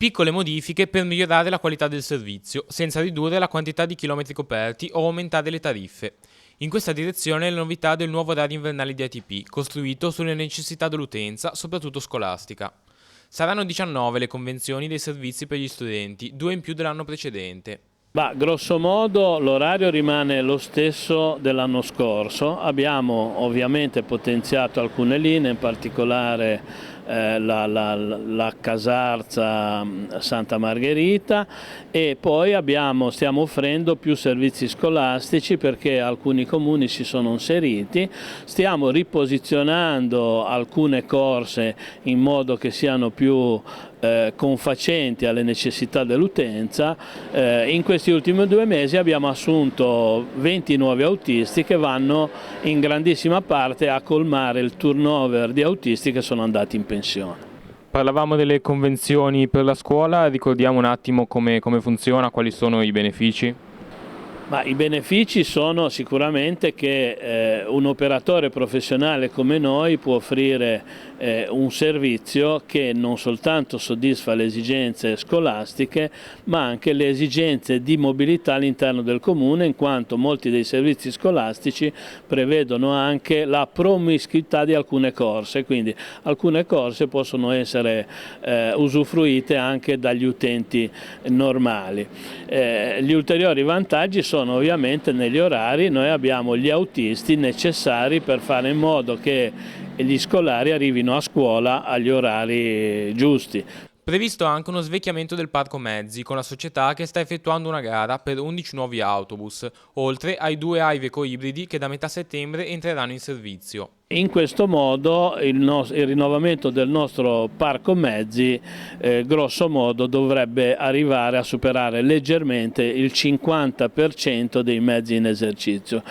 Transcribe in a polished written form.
Piccole modifiche per migliorare la qualità del servizio, senza ridurre la quantità di chilometri coperti o aumentare le tariffe. In questa direzione le novità del nuovo orario invernale di ATP, costruito sulle necessità dell'utenza, soprattutto scolastica. Saranno 19 le convenzioni dei servizi per gli studenti, 2 in più dell'anno precedente. Grosso modo l'orario rimane lo stesso dell'anno scorso, abbiamo ovviamente potenziato alcune linee, in particolare la Casarza Santa Margherita, e poi stiamo offrendo più servizi scolastici perché alcuni comuni si sono inseriti, stiamo riposizionando alcune corse in modo che siano più confacenti alle necessità dell'utenza. In questi ultimi 2 mesi abbiamo assunto 20 nuovi autisti che vanno in grandissima parte a colmare il turnover di autisti che sono andati in pensione. Parlavamo delle convenzioni per la scuola, ricordiamo un attimo come funziona, quali sono i benefici? I benefici sono sicuramente che un operatore professionale come noi può offrire un servizio che non soltanto soddisfa le esigenze scolastiche, ma anche le esigenze di mobilità all'interno del comune, in quanto molti dei servizi scolastici prevedono anche la promiscuità di alcune corse, quindi alcune corse possono essere usufruite anche dagli utenti normali. Gli ulteriori vantaggi sono ovviamente negli orari. Noi abbiamo gli autisti necessari per fare in modo che gli scolari arrivino a scuola agli orari giusti. Previsto anche uno svecchiamento del parco mezzi con la società che sta effettuando una gara per 11 nuovi autobus, oltre ai 2 Iveco ibridi che da metà settembre entreranno in servizio. In questo modo il rinnovamento del nostro parco mezzi grosso modo dovrebbe arrivare a superare leggermente il 50% dei mezzi in esercizio.